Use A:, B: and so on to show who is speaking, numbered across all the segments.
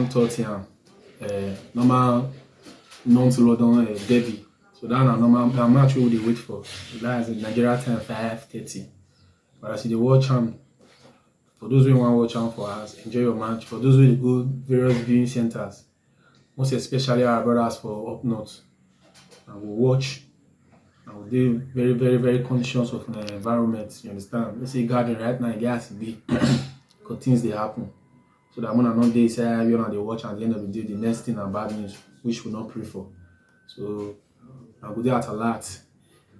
A: Tottenham, normal non-London derby. So that's a normal match we dey wait for. That's in Nigeria time 5:30. But as you dey watch for those who want to watch for us, enjoy your match. For those who dey go various viewing centers, most especially our brothers for up north, and we watch. And we dey very, very, very conscious of the environment. You understand? Let's say garden right now, it has to be because things they happen. So that when I not dey say you know they watch at the end of the day, the next thing and bad news, which we not pray for. So I go there at a lot.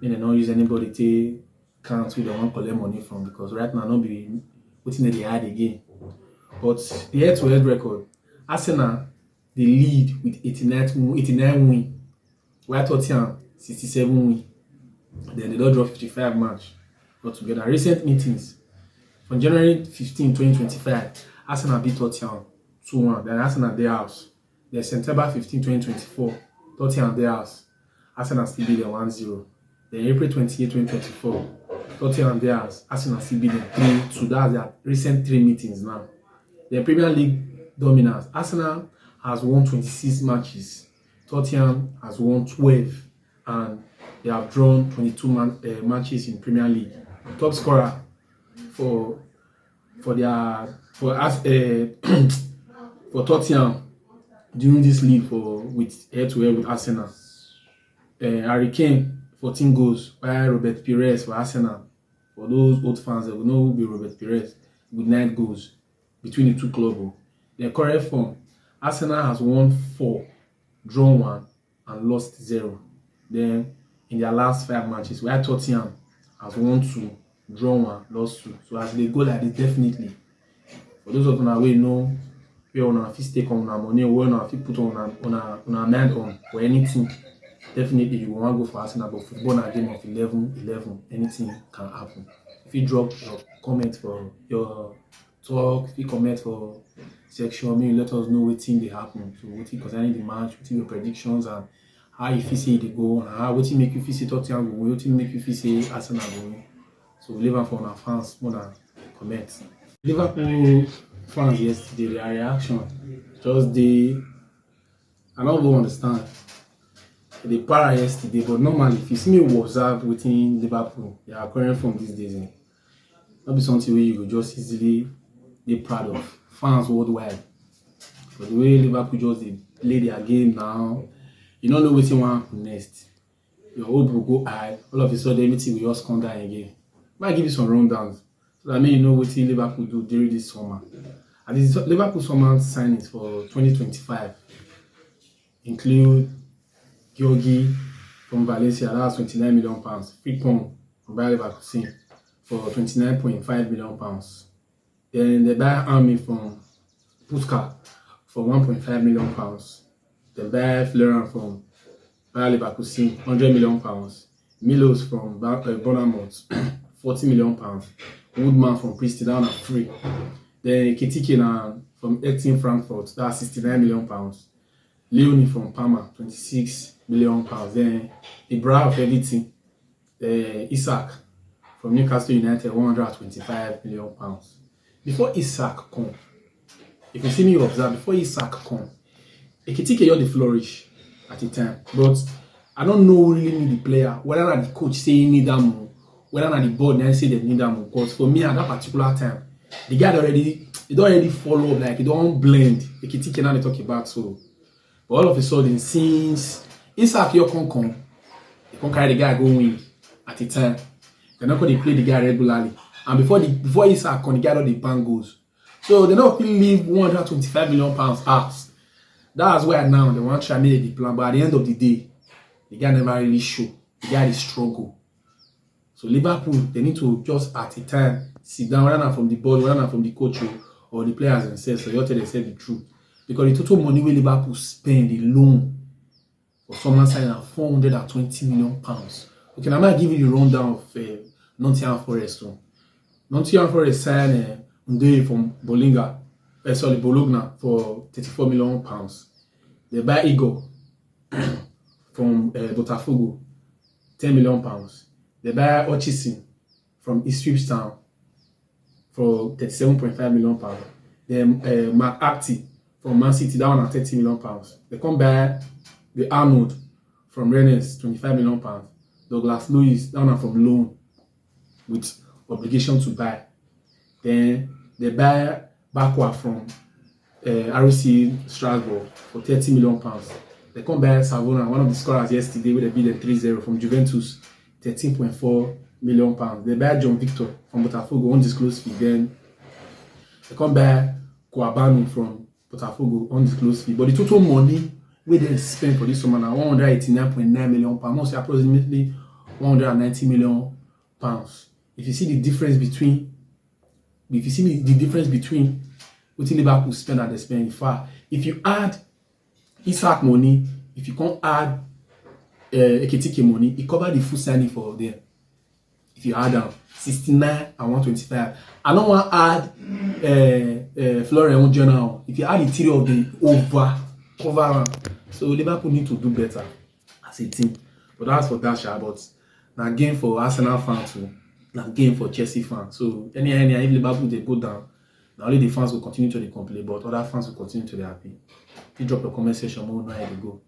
A: Then they don't use anybody to count we don't want collect money from because right now not be putting the hide again. But the head-to-head record, Arsenal they lead with 89 win, while Tottenham 67 win. Then they don't draw 55 match altogether. Recent meetings from January 15, 2025, Arsenal beat Tottenham 2-1. Then Arsenal their house. Then September 15, 2024, Tottenham their house. Arsenal still beat them 1-0. Then April 28, 2024, Tottenham their house. Arsenal still beat them 3-2. That's their recent 3 meetings now. The Premier League dominance. Arsenal has won 26 matches. Tottenham has won 12. And they have drawn 22 matches in Premier League. Top scorer for Tottenham during this league with head-to-head with Arsenal. Harry Kane 14 goals, while Robert Pires for Arsenal. For those old fans, they will know who will be Robert Pires with 9 goals between the two clubs. Their current form, Arsenal has won 4, drawn 1, and lost 0. Then in their last 5 matches, where Tottenham has won 2, drawn 1, lost 2. So as they go like this, definitely. For those of you who know where on fit stake on money or where on fit put on mind on for anything, definitely you want to go for Arsenal. But football na game of 11, anything can happen. If you drop your comment for your talk, if you comment for section, maybe let us know what thing they happen. So what concerning the match, what your predictions and how you feel say they go, and how what make you feel say Tottenham go, what make you feel say Arsenal go. So we leave them for our fans more than comment. Liverpool fans yesterday, their reaction just I don't go understand. They para yesterday, but normally if you see me observe within Liverpool, they are current from these days. Not be something where you go just easily be proud of. Fans worldwide. But the way Liverpool just they play their game now, you don't know what you want next. Your hope will go high. All of a sudden, everything will just come down again. Might give you some rundowns. So that means you know what Liverpool do during this summer. And this Liverpool summer signings for 2025 include Gyorgy from Valencia, that's £29 million. Frimpong from Bayer Leverkusen for £29.5 million. Then they buy Army from Puska for £1.5 million. They buy Florian from Bayer Leverkusen, £100 million. Milos from Bournemouth, £40 million. Woodman from Preston down at free. Then Ketike from 18 Frankfurt, that's £69 million. Leonie from Parma, £26 million. Then Ibra of everything, Isaac from Newcastle United, £125 million. Before Isaac come, if you see me observe, before Isaac come, Ekitike you the flourish at the time, but I don't know really need the player, whether or not the coach say he need them, whether or not the board then say they need them. Because for me at that particular time, the guy don't already follow up, like he don't blend. Ekitike now they talk about so. But all of a sudden, since Isaac you come, they can carry the guy go win at the time. They're not going to play the guy regularly. And before Isaac come, the guy don't the bang goes. So they don't really leave £125 million out. That's why now they want to try to make the plan. But at the end of the day, the guy never really show. The guy is struggle. So Liverpool, they need to just at a time sit down, whether from the board, whether from the coach or the players themselves. So you tell themselves the truth. Because the total money where Liverpool spend alone for someone signing at £420 million. Okay, now I'm going to give you the rundown of Nottingham Forest. Nottingham Forest signed Ndoye from Bologna for £34 million. They buy Igor from Botafogo, £10 million. They buy Hutchison from Ipswich Town for £37.5 million. Then Mark Acti from Man City, that one at 30 million pounds. They come buy the Arnold from Rennes, 25 million pounds. Douglas Luiz, that one from loan with obligation to buy. Then they buy Bakwa from RC Strasbourg for 30 million pounds. They come buy Savona, one of the scorers yesterday, where they beat them 3-0 from Juventus, 13.4 million pounds. They buy John Victor from Botafogo, undisclosed fee. Then they come buy Kouabanu from Botafogo, undisclosed fee. But the total money where they spend for this summer now 189.9 million pounds, mostly approximately 190 million pounds. If you see the difference between what Liverpool spend and they spend, in fact, if you add Isak money, if you can't add Ekitike money, it covers the full signing for them. If you add them 69 and 125, I don't want to add Florian Journal. If you add the theory of the cover, so Liverpool need to do better as a team. But that's for that, but now game for Arsenal fans too, now game for Chelsea fans. So any if Liverpool they go down, not only the fans will continue to complain, but other fans will continue to be happy. If you drop your comment section, more know how to go.